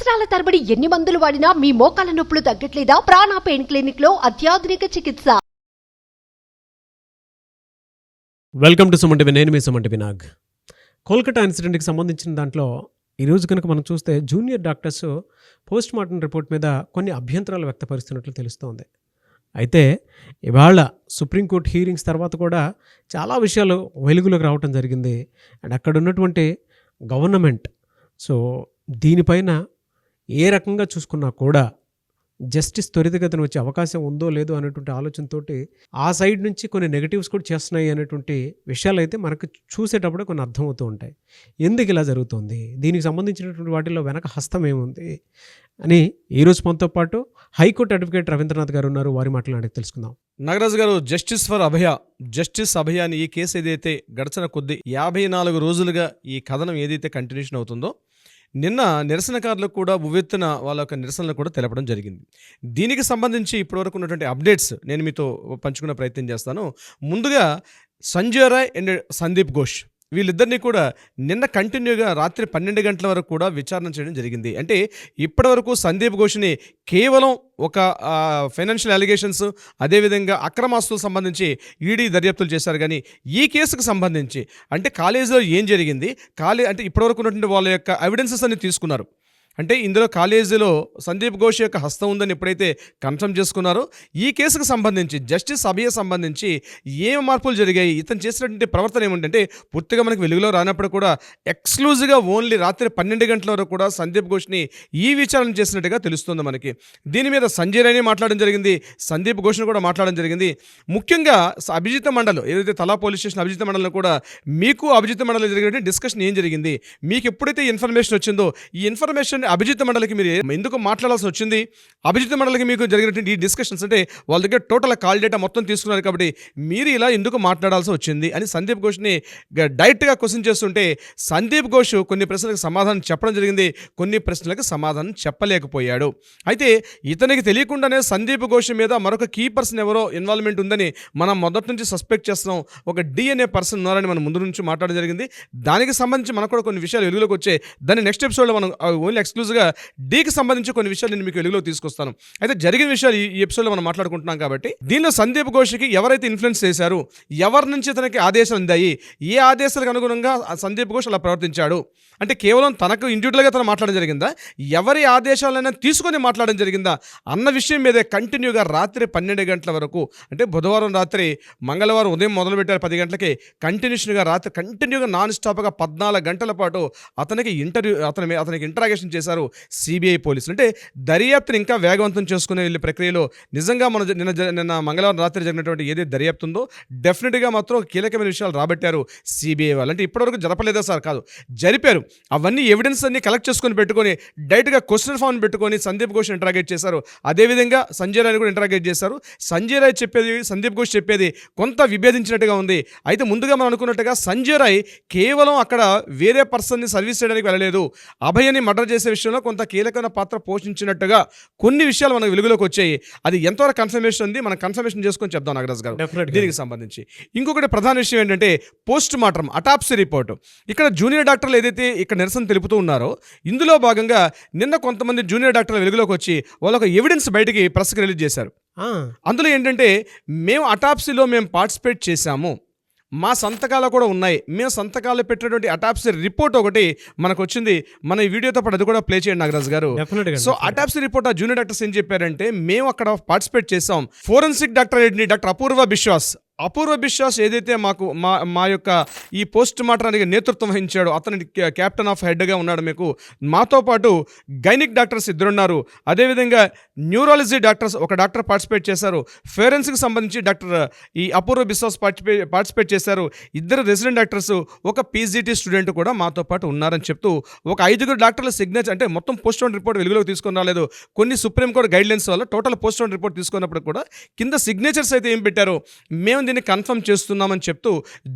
సంవత్సరాల తరబడి ఎన్ని మందులు వాడినా మీ మోకాల నొప్పులు తగ్గట్లేదా? ప్రాణ పెయిన్ క్లినిక్ లో అత్యాధునిక చికిత్స. Welcome to Suman TV. నేను మీ సుమన్ టీవీ నాగ్. కోల్కతా ఇన్సిడెంట్కి సంబంధించిన దాంట్లో ఈరోజు కనుక మనం చూస్తే junior doctors post mortem report మీద కొన్ని అభ్యంతరాలు వ్యక్తపరుస్తున్నట్లు తెలుస్తోంది. అయితే ఇవాళ సుప్రీంకోర్టు హీరింగ్స్ తర్వాత కూడా చాలా విషయాలు వెలుగులోకి రావటం జరిగింది. అండ్ అక్కడ ఉన్నటువంటి గవర్నమెంట్ దీనిపైన ఏ రకంగా చూసుకున్నా కూడా జస్టిస్ త్వరితగతిన వచ్చే అవకాశం ఉందో లేదో అనేటువంటి ఆలోచనతోటి ఆ సైడ్ నుంచి కొన్ని నెగటివ్స్ కూడా చేస్తున్నాయి అనేటువంటి విషయాలు అయితే మనకు చూసేటప్పుడు కొన్ని అర్థమవుతూ ఉంటాయి. ఎందుకు ఇలా జరుగుతుంది, దీనికి సంబంధించినటువంటి వాటిల్లో వెనక హస్తం ఏముంది అని ఈరోజు మనతో పాటు హైకోర్టు అడ్వకేట్ రవీంద్రనాథ్ గారు ఉన్నారు. వారి మాట్లాడి తెలుసుకుందాం. నాగరాజు గారు, జస్టిస్ అభయ అని ఈ కేసు ఏదైతే గడిచిన కొద్ది 54 రోజులుగా ఈ కథనం ఏదైతే కంటిన్యూషన్ అవుతుందో, నిన్న నిరసనకారులకు కూడా ఉవ్వెత్తున వాళ్ళ యొక్క నిరసనలు కూడా తెలపడం జరిగింది. దీనికి సంబంధించి ఇప్పటివరకు ఉన్నటువంటి అప్డేట్స్ నేను మీతో పంచుకునే ప్రయత్నం చేస్తాను. ముందుగా సంజయ్ రాయ్ అండ్ సందీప్ ఘోష్ వీళ్ళిద్దరినీ కూడా నిన్న కంటిన్యూగా రాత్రి 12 గంటల వరకు కూడా విచారణ చేయడం జరిగింది. అంటే ఇప్పటివరకు సందీప్ ఘోష్ని కేవలం ఒక ఫైనాన్షియల్ అలిగేషన్స్, అదేవిధంగా అక్రమాస్తులకు సంబంధించి ఈడీ దర్యాప్తులు చేశారు. కానీ ఈ కేసుకు సంబంధించి అంటే కాలేజీలో ఏం జరిగింది, అంటే ఇప్పటివరకు ఉన్నటువంటి వాళ్ళ యొక్క ఎవిడెన్సెస్ అన్ని తీసుకున్నారు. అంటే ఇందులో కాలేజీలో సందీప్ ఘోష్ యొక్క హస్తం ఉందని ఎప్పుడైతే కన్ఫర్మ్ చేసుకున్నారో, ఈ కేసుకు సంబంధించి జస్టిస్ అభయ సంబంధించి ఏం మార్పులు జరిగాయి, ఇతను చేసినటువంటి ప్రవర్తన ఏమిటంటే పూర్తిగా మనకి వెలుగులో రానప్పుడు కూడా ఎక్స్క్లూజివ్గా ఓన్లీ రాత్రి 12 గంటల వరకు కూడా సందీప్ ఘోష్ని ఈ విచారణ చేసినట్టుగా తెలుస్తుంది మనకి. దీని మీద సంజయ్ రాయ్ని మాట్లాడడం జరిగింది, సందీప్ ఘోష్ని కూడా మాట్లాడడం జరిగింది. ముఖ్యంగా అభిజిత మండలం ఏదైతే తలా పోలీస్ స్టేషన్ అభిజిత మండలం కూడా మీకు అభిజిత మండలం జరిగినటువంటి డిస్కషన్ ఏం జరిగింది, మీకు ఎప్పుడైతే ఇన్ఫర్మేషన్ వచ్చిందో ఈ ఇన్ఫర్మేషన్ అభిజిత్ మండలికి మీరు ఎందుకు మాట్లాడాల్సి వచ్చింది, అభిజిత్ మండలికి మీకు జరిగినటువంటి ఈ డిస్కషన్స్ అంటే వాళ్ళ దగ్గర టోటల్ కాల్ డేటా మొత్తం తీసుకున్నారు కాబట్టి మీరు ఇలా ఎందుకు మాట్లాడాల్సి వచ్చింది అని సందీప్ ఘోష్ని డైరెక్ట్గా క్వశ్చన్ చేస్తుంటే సందీప్ ఘోష్ కొన్ని ప్రశ్నలకు సమాధానం చెప్పడం జరిగింది, కొన్ని ప్రశ్నలకు సమాధానం చెప్పలేకపోయాడు. అయితే ఇతనికి తెలియకుండానే సందీప్ ఘోష్ మీద మరొక కీ పర్సన్ ఎవరో ఇన్వాల్వ్మెంట్ ఉందని మనం మొదటి నుంచి సస్పెక్ట్ చేస్తున్నాం. ఒక డిఎన్ఏ పర్సన్ ఉన్నారని మనం ముందు నుంచి మాట్లాడడం జరిగింది. దానికి సంబంధించి మనకు కూడా కొన్ని విషయాలు వెలుగులోకి వచ్చాయి. దాన్ని నెక్స్ట్ ఎపిసోడ్లో మనం ఓన్లీ ఎక్స్క్లూజివ్గా డీకి సంబంధించి కొన్ని విషయాలు నేను మీకు వెలుగులో తీసుకొస్తాను. అయితే జరిగిన విషయాలు ఈ ఎపిసోడ్లో మనం మాట్లాడుకుంటున్నాం కాబట్టి దీనిలో సందీప్ ఘోష్కి ఎవరైతే ఇన్ఫ్లుయెన్స్ చేశారు, ఎవరి నుంచి ఇతనికి ఆదేశాలు అందాయి, ఏ ఆదేశాలకు అనుగుణంగా సందీప్ ఘోష్ అలా ప్రవర్తించాడు అంటే కేవలం తనకు ఇండివిజువల్గా తను మాట్లాడడం జరిగిందా, ఎవరి ఆదేశాలైనా తీసుకొని మాట్లాడడం జరిగిందా అన్న విషయం మీదే కంటిన్యూగా రాత్రి 12 గంటల వరకు, అంటే బుధవారం రాత్రి మంగళవారం ఉదయం మొదలుపెట్టారు 10 గంటలకి కంటిన్యూషన్గా రాత్రి కంటిన్యూగా నాన్ స్టాప్గా 14 గంటల పాటు అతనికి ఇంటరాగేషన్ చేశారు సిబిఐ పోలీసులు. అంటే దర్యాప్తుని ఇంకా వేగవంతం చేసుకునే వెళ్ళే ప్రక్రియలో నిజంగా మన నిన్న మంగళవారం రాత్రి జరిగినటువంటి ఏదైతే దర్యాప్తు ఉందో డెఫినెట్గా మాత్రం కీలకమైన విషయాలు రాబట్టారు సిబిఐ వాళ్ళు. అంటే ఇప్పటివరకు జరపలేదా సార్, కాదు జరిపారు. అవన్నీ ఎవిడెన్స్ అన్ని కలెక్ట్ చేసుకొని పెట్టుకొని డైరెక్ట్గా క్వశ్చన్ ఫామ్ పెట్టుకొని సందీప్ ఘోష్ ఇంటరాగేట్ చేశారు. అదేవిధంగా సంజయ్ రాయ్ని కూడా ఇంటరాగేట్ చేశారు. సంజయ్ రాయ్ చెప్పేది సందీప్ ఘోష్ చెప్పేది కొంత విభేదించినట్టుగా ఉంది. అయితే ముందుగా మనం అనుకున్నట్టుగా సంజయ్ రాయ్ కేవలం అక్కడ వేరే పర్సన్ని సర్వీస్ చేయడానికి వెళ్ళలేదు, అభయని మర్డర్ చేసే విషయంలో కొంత కీలకమైన పాత్ర పోషించినట్టుగా కొన్ని విషయాలు మనకు వెలుగులోకి వచ్చాయి. అది ఎంతవరకు కన్ఫర్మేషన్ ఉంది మనం కన్ఫర్మేషన్ చేసుకొని చెప్దాం నాగరాజ్ గారు. దీనికి సంబంధించి ఇంకొకటి ప్రధాన విషయం ఏంటంటే పోస్ట్ మార్టం అటాప్సీ రిపోర్ట్. ఇక్కడ జూనియర్ డాక్టర్లు ఏదైతే ఇక్కడ నిరసన తెలుపుతూ ఉన్నారో ఇందులో భాగంగా నిన్న కొంతమంది జూనియర్ డాక్టర్లు వెలుగులోకి వచ్చి వాళ్ళ ఒక ఎవిడెన్స్ బయటికి ప్రెస్కి రిలీజ్ చేశారు. అందులో ఏంటంటే మేము అటాప్సీలో పార్టిసిపేట్ చేశాము, మా సంతకాలు కూడా ఉన్నాయి, మేము సంతకాలు పెట్టినటువంటి అటాప్సీ రిపోర్ట్ ఒకటి మనకు వచ్చింది. మన ఈ వీడియోతో పాటు అది కూడా ప్లే చేయండి నాగరాజ్ గారు. సో అటాప్సీ రిపోర్ట్ ఆ జూనియర్ డాక్టర్స్ ఏం చెప్పారంటే, మేము అక్కడ పార్టిసిపేట్ చేసాం. ఫోరెన్సిక్ డాక్టర్ డాక్టర్ అపూర్వ బిశ్వాస్ ఏదైతే మా యొక్క ఈ పోస్ట్ మార్టంకి నేతృత్వం వహించాడో అతని క్యాప్టెన్ ఆఫ్ హెడ్గా ఉన్నాడు. మాతో పాటు గైనిక్ డాక్టర్స్ 2 ఉన్నారు. అదేవిధంగా న్యూరాలజీ డాక్టర్స్ ఒక డాక్టర్ పార్టిసిపేట్ చేశారు. ఫోరెన్సిక్ సంబంధించి డాక్టర్ ఈ అపూర్వ బిశ్వాస్ పార్టిసిపేట్ చేశారు. 2 రెసిడెంట్ డాక్టర్స్, ఒక పీజీటీ స్టూడెంట్ కూడా మాతో పాటు ఉన్నారని చెప్తూ ఒక 5 డాక్టర్ల సిగ్నేచర్, అంటే మొత్తం పోస్ట్ మార్టం రిపోర్ట్ వెలుగులోకి తీసుకొని రాలేదు, కొన్ని సుప్రీంకోర్టు గైడ్లైన్స్ వల్ల టోటల్ పోస్ట్ మార్టం రిపోర్ట్ తీసుకున్నప్పుడు కూడా కింద సిగ్నేచర్స్ అయితే ఏం పెట్టారు, మేము మందిని కన్ఫర్మ్ చేస్తున్నామని చెప్తూ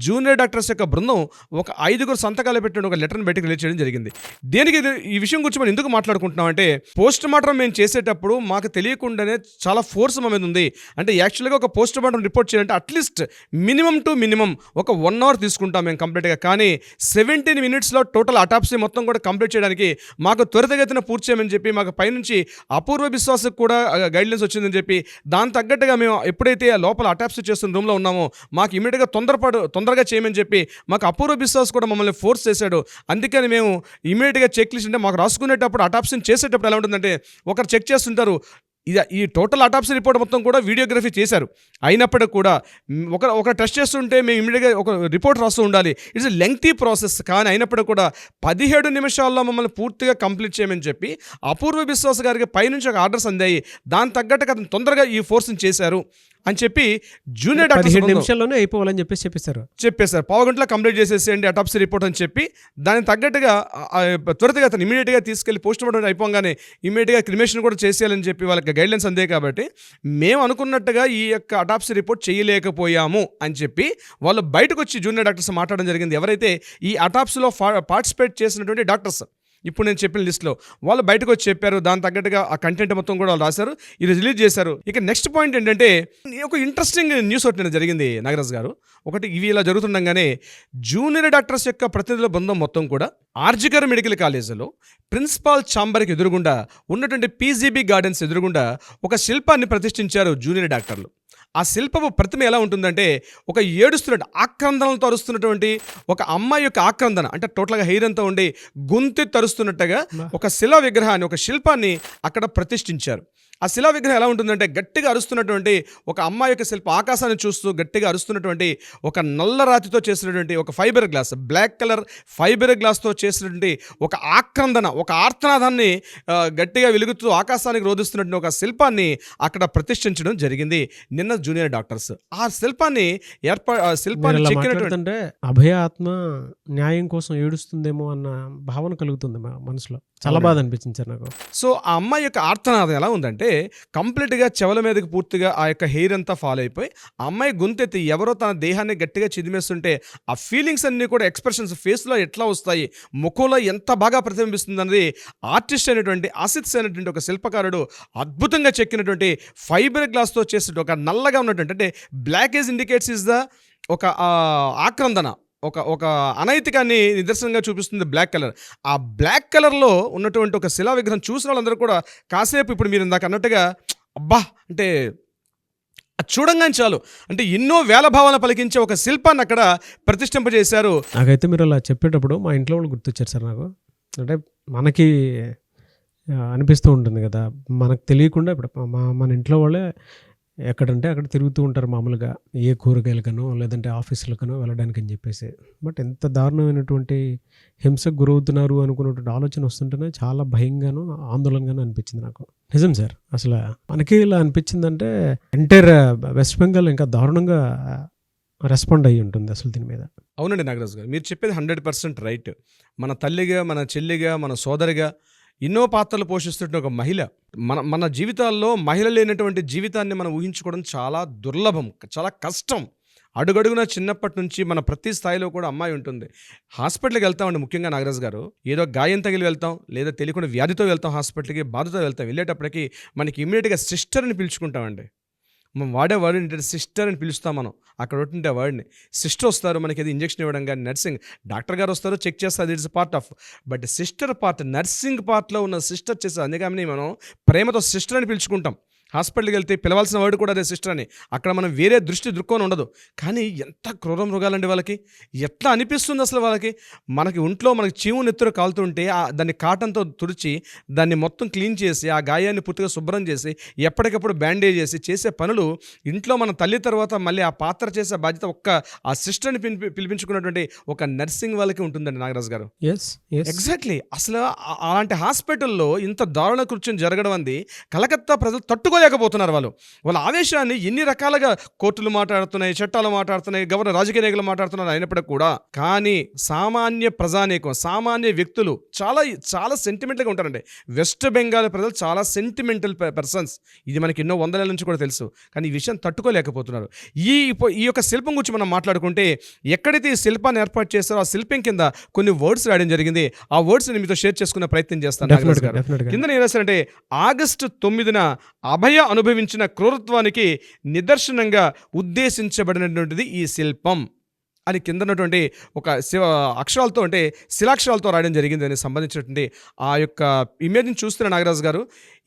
జూనియర్ డాక్టర్స్ యొక్క బృందం ఒక 5 సంతకాలు పెట్టిన ఒక లెటర్ని బయటకు రిలీజ్ చేయడం జరిగింది. దేనికి ఈ విషయం గురించి మనం ఎందుకు మాట్లాడుకుంటున్నాం అంటే, పోస్ట్ మార్టం మేము చేసేటప్పుడు మాకు తెలియకుండానే చాలా ఫోర్స్ మా మీద ఉంది. అంటే యాక్చువల్గా ఒక పోస్ట్ మార్టం రిపోర్ట్ చేయాలంటే అట్లీస్ట్ మినిమం టు మినిమం ఒక 1 అవర్ తీసుకుంటాం మేము కంప్లీట్గా. కానీ 17 మినిట్స్లో టోటల్ అటాప్సీ మొత్తం కూడా కంప్లీట్ చేయడానికి మాకు త్వరితగతిన పూర్తి చేయమని చెప్పి మాకు పైనుంచి అపూర్వ విశ్వాసకు కూడా గైడ్లైన్స్ వచ్చిందని చెప్పి దాని తగ్గట్టుగా మేము ఎప్పుడైతే లోపల అటాప్సీ చేస్తున్న రూమ్లో ఉన్నామో మాకు ఇమీడియట్గా తొందరగా చేయమని చెప్పి మాకు అపూర్వ విశ్వాస్ కూడా మమ్మల్ని ఫోర్స్ చేశాడు. అందుకని మేము ఇమీడియట్గా చెక్ లిస్ట్ అంటే మాకు రాసుకునేటప్పుడు అటాప్సీని చేసేటప్పుడు ఎలా ఉంటుందంటే, ఒకరు చెక్ చేస్తుంటారు. ఈ టోటల్ అటాప్సీ రిపోర్ట్ మొత్తం కూడా వీడియోగ్రఫీ చేశారు. అయినప్పటికీ కూడా ఒక టెస్ట్ చేస్తుంటే మేము ఇమీడియట్గా ఒక రిపోర్ట్ రాస్తూ ఉండాలి. It's a lengthy process. కానీ అయినప్పటికీ కూడా 17 నిమిషాల్లో మమ్మల్ని పూర్తిగా కంప్లీట్ చేయమని చెప్పి అపూర్వ విశ్వాస్ గారికి పైనుంచి ఒక ఆర్డర్స్ అందాయి. దాని తగ్గట్టుగా అతను తొందరగా ఈ ఫోర్స్ని చేశారు అని చెప్పి జూనియర్ డాక్టర్స్ 17 నిమిషాల్లోనే అయిపోవాలని చెప్పేశారు. పావు గంటలో కంప్లీట్ చేసేసేయండి అటాప్సీ రిపోర్ట్ అని చెప్పి దానికి తగ్గట్టుగా త్వరగా అతను ఇమీడియట్గా తీసుకెళ్లి పోస్ట్ మార్టం అయిపోగానే ఇమీడియట్గా క్రిమేషన్ కూడా చేసేయాలని చెప్పి వాళ్ళకి గైడ్లైన్స్ అందే. కాబట్టి మేము అనుకున్నట్టుగా ఈ యొక్క అటాప్సీ రిపోర్ట్ చేయలేకపోయాము అని చెప్పి వాళ్ళు బయటకు వచ్చి జూనియర్ డాక్టర్స్ మాట్లాడడం జరిగింది. ఎవరైతే ఈ అటాప్సీలో పార్టిసిపేట్ చేసినటువంటి డాక్టర్స్ ఇప్పుడు నేను చెప్పిన లిస్ట్లో వాళ్ళు బయటకు వచ్చి చెప్పారు. దాని తగ్గట్టుగా ఆ కంటెంట్ మొత్తం కూడా వాళ్ళు రాశారు, ఇది రిలీజ్ చేశారు. ఇక నెక్స్ట్ పాయింట్ ఏంటంటే, ఒక ఇంట్రెస్టింగ్ న్యూస్ ఒకటి జరిగింది నాగరాజ్ గారు. ఒకటి ఇవి ఇలా జరుగుతుండగానే జూనియర్ డాక్టర్స్ యొక్క ప్రతినిధుల బృందం మొత్తం కూడా ఆర్జికర్ మెడికల్ కాలేజీలో ప్రిన్సిపాల్ ఛాంబర్కి ఎదురుగుండా ఉన్నటువంటి పీజీబీ గార్డెన్స్ ఎదురుగుండా ఒక శిల్పాన్ని ప్రతిష్ఠించారు జూనియర్ డాక్టర్లు. ఆ శిల్పపు ప్రతిమ ఎలా ఉంటుందంటే, ఒక ఏడుస్తున్నట్టు ఆక్రందనలతో అరుస్తున్నటువంటి ఒక అమ్మాయి యొక్క ఆక్రందన, అంటే టోటల్గా హెయిర్ అంతా ఉండి గొంతు తరుస్తున్నట్టుగా ఒక శిలా విగ్రహాన్ని, ఒక శిల్పాన్ని అక్కడ ప్రతిష్ఠించారు. ఆ శిలా విగ్రహం ఎలా ఉంటుందంటే, గట్టిగా అరుస్తున్నటువంటి ఒక అమ్మాయి యొక్క శిల్పం ఆకాశాన్ని చూస్తూ గట్టిగా అరుస్తున్నటువంటి ఒక నల్ల రాతితో చేసినటువంటి ఒక fibre glass, black colour fibre గ్లాస్తో చేసినటువంటి ఒక ఆక్రందన, ఒక ఆర్తనాదాన్ని గట్టిగా వెలుగుతూ ఆకాశానికి రోధిస్తున్నటువంటి ఒక శిల్పాన్ని అక్కడ ప్రతిష్ఠించడం జరిగింది నిన్న జూనియర్ డాక్టర్స్. ఆ శిల్పాన్ని చెక్కినటువంటి అభయ ఆత్మ న్యాయం కోసం ఏడుస్తుందేమో అన్న భావన కలుగుతుంది మా మనసులో. చాలా బాధ అనిపించింది సార్ నాకు. సో ఆ అమ్మాయి యొక్క ఆర్తనాదం ఎలా ఉందంటే, కంప్లీట్గా చెవుల మీదకి పూర్తిగా ఆ యొక్క హెయిర్ అంతా ఫాలో అయిపోయి ఆ అమ్మాయి గొంతెత్తి ఎవరో తన దేహాన్ని గట్టిగా చిదిమేస్తుంటే ఆ ఫీలింగ్స్ అన్నీ కూడా ఎక్స్ప్రెషన్స్ ఫేస్లో ఎట్లా వస్తాయి, ముఖంలో ఎంత బాగా ప్రతిబింబిస్తుంది అనేది ఆర్టిస్ట్ అయినటువంటి ఆసిత్స్ అయినటువంటి ఒక శిల్పకారుడు అద్భుతంగా చెక్కినటువంటి ఫైబర్ గ్లాస్తో చేసిన ఒక నల్లగా ఉన్నటువంటి, అంటే black age indicates is the ఒక ఆక్రందన, ఒక అనైతికాన్ని నిదర్శనంగా చూపిస్తుంది బ్లాక్ కలర్. ఆ బ్లాక్ కలర్లో ఉన్నటువంటి ఒక శిలా విగ్రహం చూసిన వాళ్ళందరూ కూడా కాసేపు ఇప్పుడు మీరు ఇందాక అన్నట్టుగా అబ్బా అంటే చూడంగానే చాలు, అంటే ఎన్నో వేల భావాలను పలికించే ఒక శిల్పాన్ని అక్కడ ప్రతిష్ఠింపజేశారు. నాకైతే మీరు అలా చెప్పేటప్పుడు మా ఇంట్లో వాళ్ళు గుర్తొచ్చారు సార్ నాకు. అంటే మనకి అనిపిస్తూ ఉంటుంది కదా, మనకు తెలియకుండా ఇప్పుడు మన ఇంట్లో వాళ్ళే ఎక్కడంటే అక్కడ తిరుగుతూ ఉంటారు మామూలుగా, ఏ కూరగాయలకనో లేదంటే ఆఫీసులకనో వెళ్ళడానికి అని చెప్పేసి. బట్ ఎంత దారుణమైనటువంటి హింసకు గురవుతున్నారు అనుకున్నటువంటి ఆలోచన వస్తుంటేనే చాలా భయంగాను ఆందోళనగాను అనిపించింది నాకు. నిజం సార్, అసలు మనకి ఇలా అనిపించిందంటే ఎంటైర్ వెస్ట్ బెంగాల్ ఇంకా దారుణంగా రెస్పాండ్ అయ్యి ఉంటుంది అసలు దీని మీద. అవునండి నాగరాజు గారు, మీరు చెప్పేది 100% రైట్. మన తల్లిగా, మన చెల్లిగా, మన సోదరిగా ఎన్నో పాత్రలు పోషిస్తున్న ఒక మహిళ, మన జీవితాల్లో మహిళ లేనటువంటి జీవితాన్ని మనం ఊహించుకోవడం చాలా దుర్లభం, చాలా కష్టం. అడుగడుగున చిన్నప్పటి నుంచి మన ప్రతి స్థాయిలో కూడా అమ్మాయి ఉంటుంది. హాస్పిటల్కి వెళ్తామండి, ముఖ్యంగా నాగరాజు గారు, ఏదో గాయం తగిలి వెళ్తాం, లేదా తెలియకుండా వ్యాధితో వెళ్తాం హాస్పిటల్కి, బాధతో వెళ్తాం. వెళ్ళేటప్పటికి మనకి ఇమ్మీడియట్గా సిస్టర్ని పిలుచుకుంటామండి. మనం వాడే వర్డ్ ఏంటంటే సిస్టర్ అని పిలుస్తాం మనం. అక్కడ ఉంటుంటే ఆ వర్డ్ని సిస్టర్ వస్తారు, మనకి అది ఇంజక్షన్ ఇవ్వడం కానీ, నర్సింగ్ డాక్టర్ గారు వస్తారు, చెక్ చేస్తారు, it's part of. But sister part, nursing పార్ట్లో ఉన్న సిస్టర్ చేస్తారు. అందుకని మనం ప్రేమతో సిస్టర్ అని పిలుచుకుంటాం. హాస్పిటల్కి వెళ్తే పిలవాల్సిన వర్డ్ కూడా అదే సిస్టర్ అని. అక్కడ మనం వేరే దృక్కోణం ఉండదు. కానీ ఎంత క్రూర మృగాలండి వాళ్ళకి, ఎట్లా అనిపిస్తుంది అసలు వాళ్ళకి. మనకి ఒంట్లో మనకి చీము నెత్తురు కాలుతుంటే దాన్ని కాటన్తో తుడిచి దాన్ని మొత్తం క్లీన్ చేసి ఆ గాయాన్ని పూర్తిగా శుభ్రం చేసి ఎప్పటికప్పుడు బ్యాండేజ్ చేసే పనులు ఇంట్లో మన తల్లి తర్వాత మళ్ళీ ఆ పాత్ర చేసే బాధ్యత ఆ సిస్టర్ని పిలిపించుకున్నటువంటి ఒక నర్సింగ్ వాళ్ళకి ఉంటుందండి నాగరాజు గారు. ఎగ్జాక్ట్లీ. అసలు అలాంటి హాస్పిటల్లో ఇంత దారుణ కృత్యం జరగడం అంది కలకత్తా ప్రజలు తట్టుకోలేక తట్టుకోలేకపోతున్నారు. వాళ్ళ ఆవేశాన్ని ఎన్ని రకాలుగా కోర్టులు మాట్లాడుతున్నాయి, చట్టాలు మాట్లాడుతున్నాయి, గవర్నర్ రాజకీయ నాయకులు మాట్లాడుతున్నారు అయినప్పటికీ కూడా, కానీ సామాన్య ప్రజానీకం, సామాన్య వ్యక్తులు చాలా చాలా సెంటిమెంటల్గా ఉంటారండి. వెస్ట్ బెంగాల్ ప్రజలు చాలా సెంటిమెంటల్ పర్సన్స్. ఇది మనకి ఎన్నో వందల నుంచి కూడా తెలుసు. కానీ ఈ విషయం తట్టుకోలేకపోతున్నారు. ఈ యొక్క శిల్పం గురించి మనం మాట్లాడుకుంటే, ఎక్కడైతే ఈ శిల్పాన్ని ఏర్పాటు చేస్తారో ఆ శిల్పం కింద కొన్ని వర్డ్స్ రాయడం జరిగింది. ఆ వర్డ్స్ ని మీతో షేర్ చేసుకునే ప్రయత్నం చేస్తాను. కింద ఏం రాశారంటే, ఆగస్టు 9న అభయ అనుభవించిన క్రూరత్వానికి నిదర్శనంగా ఉద్దేశించబడినటువంటిది ఈ శిల్పం అని కింద ఉన్నటువంటి ఒక అక్షరాలతో, అంటే శిలాక్షరాలతో రాయడం జరిగింది. దానికి సంబంధించినటువంటి ఆ యొక్క ఇమేజ్ని చూస్తున్న నాగరాజు గారు,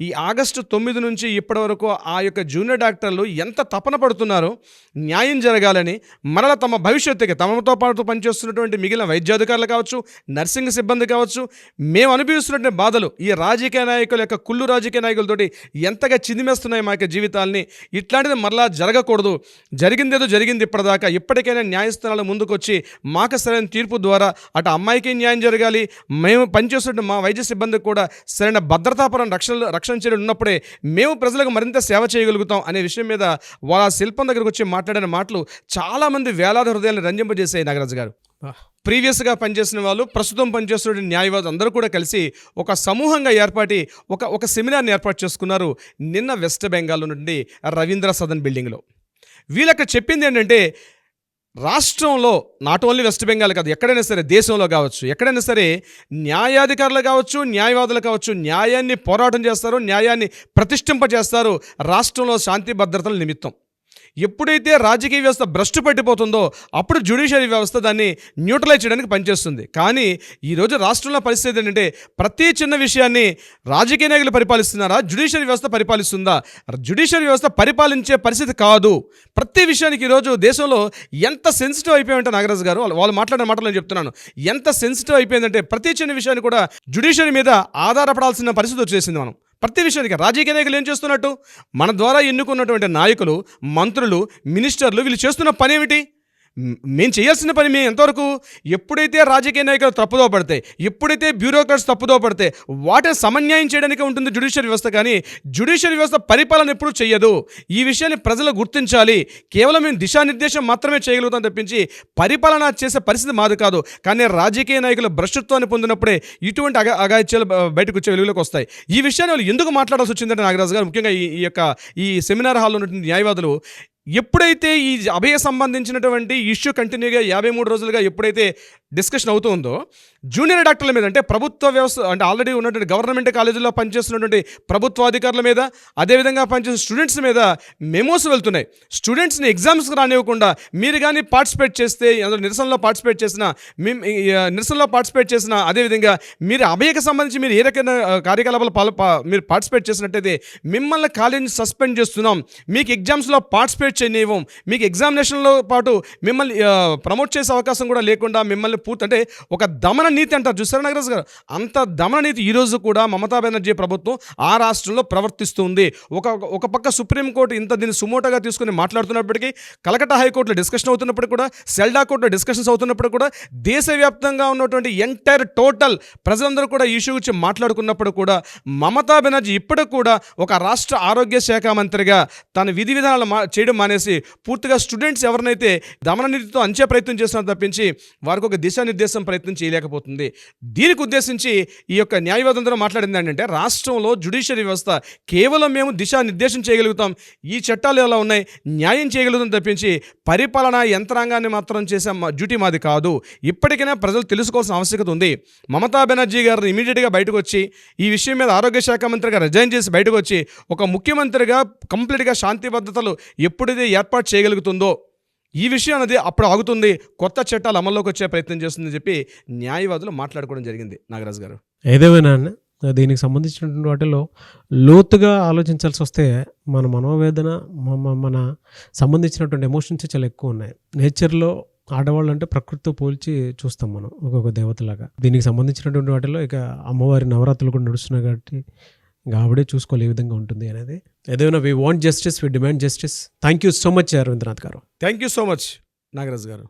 ఈ ఆగస్టు 9 నుంచి ఇప్పటి వరకు ఆ యొక్క జూనియర్ డాక్టర్లు ఎంత తపన పడుతున్నారో న్యాయం జరగాలని, మరలా తమ భవిష్యత్తుకి తమతో పాటు పనిచేస్తున్నటువంటి మిగిలిన వైద్యాధికారులు కావచ్చు, నర్సింగ్ సిబ్బంది కావచ్చు, మేము అనుభవిస్తున్నటువంటి బాధలు ఈ రాజకీయ నాయకుల యొక్క కుళ్ళు రాజకీయ నాయకులతోటి ఎంతగా చిదిమేస్తున్నాయి మా యొక్క జీవితాలని. ఇట్లాంటిది మరలా జరగకూడదు. జరిగిందేదో జరిగింది ఇప్పటిదాకా. ఇప్పటికైనా న్యాయస్థానాలు ముందుకొచ్చి మాకు సరైన తీర్పు ద్వారా అటు అమ్మాయికి న్యాయం జరగాలి, మేము పనిచేస్తున్న మా వైద్య సిబ్బందికి కూడా సరైన భద్రతాపరం రక్షణ చర్యలు ఉన్నప్పుడే మేము ప్రజలకు మరింత సేవ చేయగలుగుతాం అనే విషయం మీద వాళ్ళ శిల్పం దగ్గరకు వచ్చి మాట్లాడిన మాటలు చాలామంది వేలాది హృదయాలను రంజింపజేశాయి. నాగరాజు గారు, ప్రీవియస్గా పనిచేసిన వాళ్ళు, ప్రస్తుతం పనిచేస్తున్న న్యాయవాదులు అందరూ కూడా కలిసి ఒక సమూహంగా ఏర్పాటి ఒక సెమినార్ని ఏర్పాటు చేసుకున్నారు నిన్న వెస్ట్ బెంగాల్ నుండి రవీంద్ర సదన్ బిల్డింగ్లో. వీళ్ళకి చెప్పింది ఏంటంటే, రాష్ట్రంలో నాట్ ఓన్లీ వెస్ట్ బెంగాల్ కాదు, ఎక్కడైనా సరే, దేశంలో కావచ్చు, ఎక్కడైనా సరే న్యాయాధికారులు కావచ్చు, న్యాయవాదులు కావచ్చు, న్యాయాన్ని పోరాటం చేస్తారు, న్యాయాన్ని ప్రతిష్ఠింపజేస్తారు రాష్ట్రంలో శాంతి భద్రతల నిమిత్తం. ఎప్పుడైతే రాజకీయ వ్యవస్థ భ్రష్టు పట్టిపోతుందో అప్పుడు జ్యుడిషియరీ వ్యవస్థ దాన్ని న్యూట్రలైజ్ చేయడానికి పనిచేస్తుంది. కానీ ఈరోజు రాష్ట్రంలో పరిస్థితి ఏంటంటే, ప్రతి చిన్న విషయాన్ని రాజకీయ నాయకులు పరిపాలిస్తున్నారా, జ్యుడిషియరీ వ్యవస్థ పరిపాలిస్తుందా? జ్యుడిషియరీ వ్యవస్థ పరిపాలించే పరిస్థితి కాదు. ప్రతి విషయానికి ఈరోజు దేశంలో ఎంత సెన్సిటివ్ అయిపోయిందంటే, నాగరాజు గారు వాళ్ళు మాట్లాడిన మాటలు నేను చెప్తున్నాను, ఎంత సెన్సిటివ్ అయిపోయిందంటే ప్రతి చిన్న విషయాన్ని కూడా జ్యుడిషియరీ మీద ఆధారపడాల్సిన పరిస్థితి వచ్చేసింది. మనం ప్రతి విషయానికి రాజకీయ నాయకులు ఏం చేస్తున్నట్టు, మన ద్వారా ఎన్నుకున్నటువంటి నాయకులు, మంత్రులు, మినిస్టర్లు వీళ్ళు చేస్తున్న పని ఏమిటి? మేము చేయాల్సిన పని మేము ఎంతవరకు, ఎప్పుడైతే రాజకీయ నాయకులు తప్పుదో పడితే, ఎప్పుడైతే బ్యూరోక్రాట్స్ తప్పుదో పడితే వాటిని సమన్యాయం చేయడానికి ఉంటుంది జ్యుడిషియరీ వ్యవస్థ. కానీ జ్యుడిషియరీ వ్యవస్థ పరిపాలన ఎప్పుడూ చేయదు. ఈ విషయాన్ని ప్రజలు గుర్తించాలి. కేవలం మేము దిశానిర్దేశం మాత్రమే చేయగలుగుతాం తప్పించి పరిపాలన చేసే పరిస్థితి మాది కాదు. కానీ రాజకీయ నాయకులు భ్రష్టత్వాన్ని పొందినప్పుడే ఇటువంటి అగాయిత్యాలు బయటకు వచ్చే వెలుగులోకి వస్తాయి. ఈ విషయాన్ని వాళ్ళు ఎందుకు మాట్లాడాల్సి వచ్చిందంటే, నాగరాజు గారు, ముఖ్యంగా ఈ సెమినార్ హాల్లో ఉన్నటువంటి న్యాయవాదులు ఎప్పుడైతే ఈ అభయ సంబంధించినటువంటి ఇష్యూ కంటిన్యూగా 53 రోజులుగా ఎప్పుడైతే డిస్కషన్ అవుతూ ఉందో, జూనియర్ డాక్టర్ల మీద, అంటే ప్రభుత్వ వ్యవస్థ, అంటే ఆల్రెడీ ఉన్నటువంటి గవర్నమెంట్ కాలేజీలో పనిచేస్తున్నటువంటి ప్రభుత్వ అధికారుల మీద, అదేవిధంగా పనిచేసే స్టూడెంట్స్ మీద మెమోస్ వెళ్తున్నాయి. స్టూడెంట్స్ని ఎగ్జామ్స్కి రానివ్వకుండా మీరు కానీ పార్టిసిపేట్ చేస్తే, అందులో నిరసనలో పార్టిసిపేట్ చేసిన అదేవిధంగా మీరు అభయకు సంబంధించి మీరు ఏ రకమైన కార్యకలాపాలు మీరు పార్టిసిపేట్ చేసినట్టయితే మిమ్మల్ని కాలేజీని సస్పెండ్ చేస్తున్నాం, మీకు ఎగ్జామ్స్లో పార్టిసిపేట్ చేయనివ్వం, మీకు ఎగ్జామినేషన్లో పాటు మిమ్మల్ని ప్రమోట్ చేసే అవకాశం కూడా లేకుండా మిమ్మల్ని అంటే ఒక దమన నీతి అంటారు చూసారా నాగరాజు గారు, అంత దమన నీతి ఈరోజు కూడా మమతా బెనర్జీ ప్రభుత్వం ఆ రాష్ట్రంలో ప్రవర్తిస్తుంది. ఒక పక్క సుప్రీంకోర్టు ఇంత దీన్ని సుమోటోగా తీసుకుని మాట్లాడుతున్నప్పటికీ, కలకత్తా హైకోర్టులో డిస్కషన్ అవుతున్నప్పుడు కూడా, సెల్డా కోర్టులో డిస్కషన్స్ అవుతున్నప్పుడు కూడా, దేశవ్యాప్తంగా ఉన్నటువంటి ఎంటైర్ టోటల్ ప్రజలందరూ కూడా ఈ ఇష్యూ గురించి మాట్లాడుకున్నప్పుడు కూడా, మమతా బెనర్జీ ఇప్పటికి కూడా ఒక రాష్ట్ర ఆరోగ్య శాఖ మంత్రిగా తన విధి విధానాలు చేయడం మానేసి పూర్తిగా స్టూడెంట్స్ ఎవరినైతే దమన నీతితో అంచే ప్రయత్నం చేస్తున్నారు తప్పించి వారికి ఒక దిశానిర్దేశం ప్రయత్నం చేయలేకపోతుంది. దీనికి ఉద్దేశించి ఈ యొక్క న్యాయవాదులందరూ మాట్లాడింది ఏంటంటే, రాష్ట్రంలో జ్యుడిషియరీ వ్యవస్థ కేవలం మేము దిశానిర్దేశం చేయగలుగుతాం, ఈ చట్టాలు ఎలా ఉన్నాయి న్యాయం చేయగలుగుతాం తప్పించి పరిపాలనా యంత్రాంగాన్ని మాత్రం చేసే డ్యూటీ మాది కాదు. ఇప్పటికైనా ప్రజలు తెలుసుకోవాల్సిన ఆవశ్యకత ఉంది. మమతా బెనర్జీ గారు ఇమీడియట్గా బయటకు వచ్చి ఈ విషయం మీద ఆరోగ్య శాఖ మంత్రిగా రిజైన్ చేసి బయటకు వచ్చి ఒక ముఖ్యమంత్రిగా కంప్లీట్గా శాంతి భద్రతలు ఎప్పుడైతే ఏర్పాటు చేయగలుగుతుందో ఈ విషయం అనేది అప్పుడు ఆగుతుంది, కొత్త చట్టాలు అమల్లోకి వచ్చే ప్రయత్నం చేస్తుందని చెప్పి న్యాయవాదులు మాట్లాడుకోవడం జరిగింది. నాగరాజు గారు, ఏదేమైనా దీనికి సంబంధించినటువంటి వాటిలో లోతుగా ఆలోచించాల్సి వస్తే మన మనోవేదన, మన సంబంధించినటువంటి ఎమోషన్స్ చాలా ఎక్కువ ఉన్నాయి. నేచర్లో ఆడవాళ్ళు అంటే ప్రకృతితో పోల్చి చూస్తాం మనం ఒక్కొక్క దేవతలాగా. దీనికి సంబంధించినటువంటి వాటిలో ఇక అమ్మవారి నవరాత్రులు కూడా నడుస్తున్నాయి కాబట్టి ఇంకా ఆవిడే చూసుకోవాలి ఏ విధంగా ఉంటుంది అనేది. ఏదైనా we want justice, we demand justice. Thank you so much Ravindranath garu. Thank you so much Nagaraju గారు.